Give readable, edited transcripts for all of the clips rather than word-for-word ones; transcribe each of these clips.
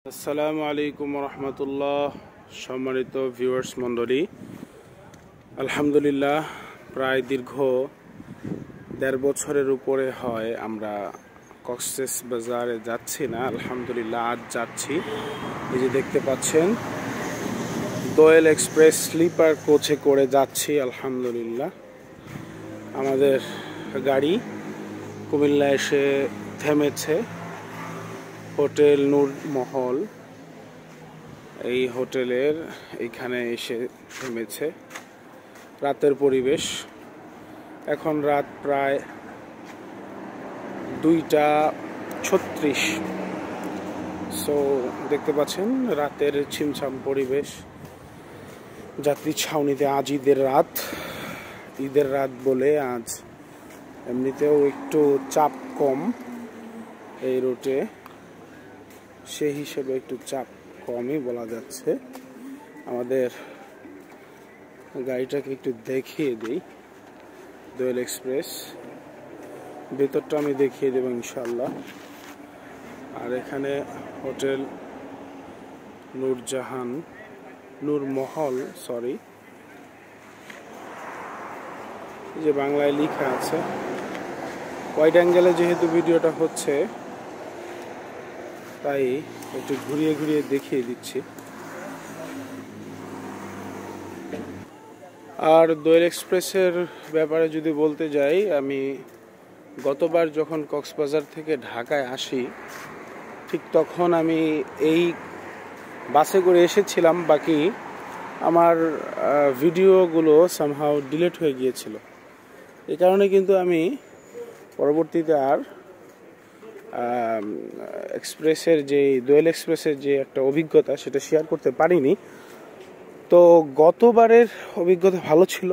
আসসালামু আলাইকুম রহমতুল্লাহ। সম্মানিত ভিউয়ার্স মণ্ডলী, আলহামদুলিল্লাহ প্রায় দীর্ঘ ১.৫ বছরের উপরে হয় আমরা কক্সবাজারে যাচ্ছি না। আলহামদুলিল্লাহ আজ যাচ্ছি। এই যে দেখতে পাচ্ছেন দোয়েল এক্সপ্রেস স্লিপার কোচে করে যাচ্ছি। আলহামদুলিল্লাহ আমাদের গাড়ি কুমিল্লা এসে থেমেছে। হোটেল নূর মহল, এই হোটেলের এখানে এসে থেমেছে। রাতের পরিবেশ, এখন রাত প্রায় 2:36। সো দেখতে পাচ্ছেন রাতের ছিমছাম পরিবেশ। যাত্রী ছাউনিতে আজ ঈদের রাত বলে আজ এমনিতেও একটু চাপ কম এই রুটে, সেই হিসেবে একটু চাপ কমই বলা যাচ্ছে। আমাদের গাড়িটাকে একটু দেখিয়ে দিই। দোয়েল এক্সপ্রেস ভেতরটা আমি দেখিয়ে দেবো ইনশাল্লাহ। আর এখানে হোটেল নূর মহল, এই যে বাংলায় লেখা আছে। ওয়াইড অ্যাঙ্গেলে যেহেতু ভিডিওটা হচ্ছে তাই একটু ঘুরিয়ে ঘুরিয়ে দেখিয়ে দিচ্ছি। আর দোয়েল এক্সপ্রেসের ব্যাপারে যদি বলতে যাই, আমি গতবার যখন কক্সবাজার থেকে ঢাকায় আসি ঠিক তখন আমি এই বাসে করে এসেছিলাম। বাকি আমার ভিডিওগুলো সামহাউ ডিলিট হয়ে গিয়েছিল। এই কারণে কিন্তু আমি পরবর্তীতে আর দোয়েল এক্সপ্রেসের যে একটা অভিজ্ঞতা সেটা শেয়ার করতে পারিনি। তো গতবারের অভিজ্ঞতা ভালো ছিল,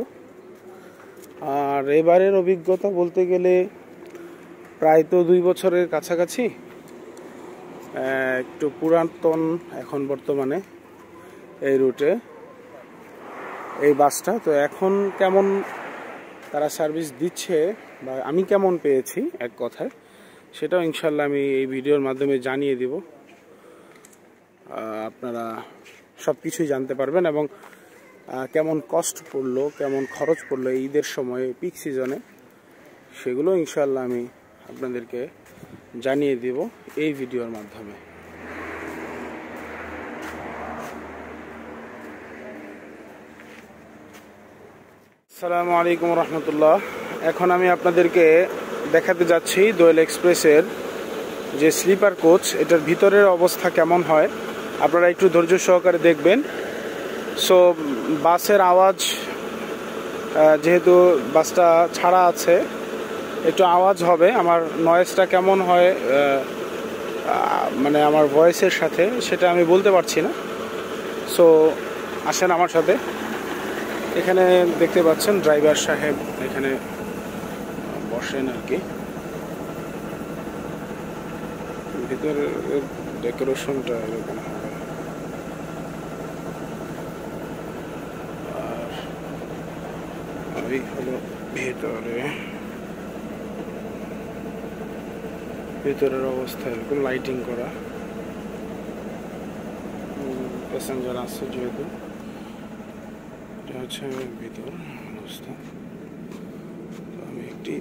আর এবারের অভিজ্ঞতা বলতে গেলে প্রায় তো 2 বছরের কাছাকাছি। একটু পুরাতন এখন বর্তমানে এই রুটে এই বাসটা। তো এখন কেমন তারা সার্ভিস দিচ্ছে বা আমি কেমন পেয়েছি এক কথায়, সেটাও ইনশাল্লাহ আমি এই ভিডিওর মাধ্যমে জানিয়ে দিব। আপনারা সব কিছুই জানতে পারবেন এবং কেমন কস্ট পড়লো, কেমন খরচ পড়লো ঈদের সময় পিক সিজনে, সেগুলো ইনশাল্লাহ আমি আপনাদেরকে জানিয়ে দিব এই ভিডিওর মাধ্যমে। আসসালামু আলাইকুম রহমতুল্লাহ। এখন আমি আপনাদেরকে দেখাতে যাচ্ছি দোয়েল এক্সপ্রেসের যে স্লিপার কোচ, এটার ভিতরের অবস্থা কেমন হয় আপনারা একটু ধৈর্য সহকারে দেখবেন। সো বাসের আওয়াজ, যেহেতু বাসটা ছাড়া আছে একটু আওয়াজ হবে। আমার নয়েজটা কেমন হয় মানে আমার ভয়েসের সাথে, সেটা আমি বলতে পারছি না। সো আসেন আমার সাথে। এখানে দেখতে পাচ্ছেন ড্রাইভার সাহেব এখানে বসেন আর কি। ভিতরের ডেকোরেশনটা এরকম হবে। আর এই হলো ভিতরের অবস্থা এরকম লাইটিং করা। প্যাসেঞ্জার আছে যেহেতু, এটা হচ্ছে ভিতর অবস্থা। তো আমি একটি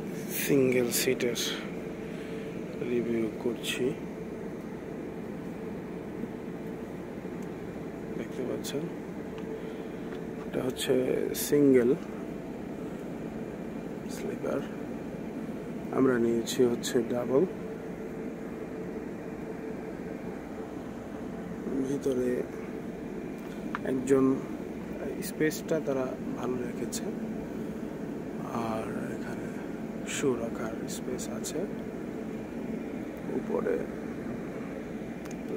সিঙ্গেল সিটের রিভিউ করছি। দেখতে পাচ্ছেন এটা হচ্ছে সিঙ্গেল স্লিপার, আমরা নিয়েছি হচ্ছে ডাবল। ভিতরে একজন স্পেসটা তারা ভালো রেখেছে, আর এখানে শু রাখার স্পেস আছে, উপরে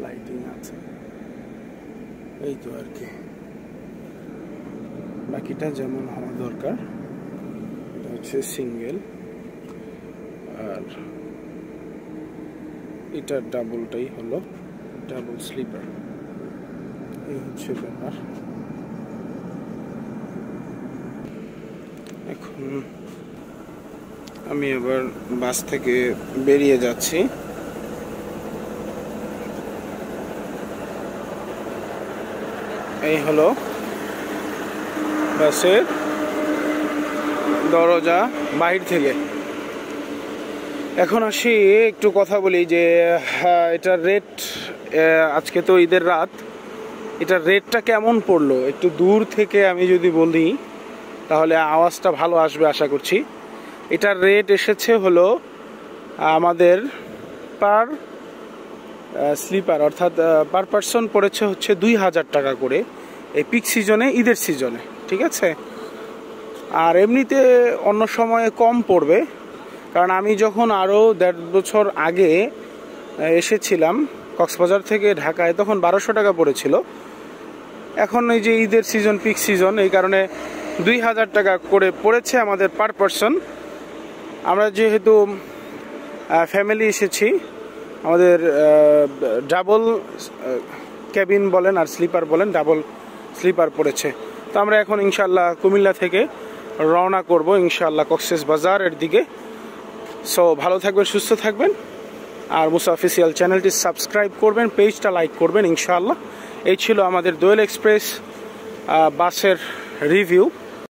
লাইটিং আছে, এই তো আর কি। বাকিটা যেমন হওয়া দরকার। এটা হচ্ছে সিঙ্গেল, আর এটা ডাবলটাই হলো ডাবল স্লিপার। এই হচ্ছে ব্যাপার। এখন আমি আবার বাস থেকে বেরিয়ে যাচ্ছি। এই হলো বাসের দরজা বাহির থেকে। এখন আসি একটু কথা বলি যে এটার রেট, আজকে তো ঈদের রাত, এটার রেটটা কেমন পড়লো একটু দূর থেকে আমি যদি বলি তাহলে আওয়াজটা ভালো আসবে আশা করছি। এটার রেট এসেছে হলো আমাদের পার স্লিপার অর্থাৎ পার পারসন পড়েছে হচ্ছে 2000 টাকা করে এই পিক সিজনে, ঈদের সিজনে, ঠিক আছে। আর এমনিতে অন্য সময়ে কম পড়বে, কারণ আমি যখন আরও 1.5 বছর আগে এসেছিলাম কক্সবাজার থেকে ঢাকায় তখন 1200 টাকা পড়েছিল। এখন এই যে ঈদের সিজন, পিক সিজন, এই কারণে 2000 টাকা করে পড়েছে আমাদের পার পারসন। আমরা যেহেতু ফ্যামিলি এসেছি, আমাদের ডাবল ক্যাবিন বলেন আর স্লিপার বলেন, ডাবল স্লিপার পড়েছে। তো আমরা এখন ইনশাল্লাহ কুমিল্লা থেকে রওনা করব ইনশাল্লাহ কক্সবাজারের দিকে। সো ভালো থাকবেন, সুস্থ থাকবেন, আর মুসা অফিসিয়াল চ্যানেলটি সাবস্ক্রাইব করবেন, পেজটা লাইক করবেন ইনশাআল্লাহ। এই ছিল আমাদের দোয়েল এক্সপ্রেস বাসের রিভিউ।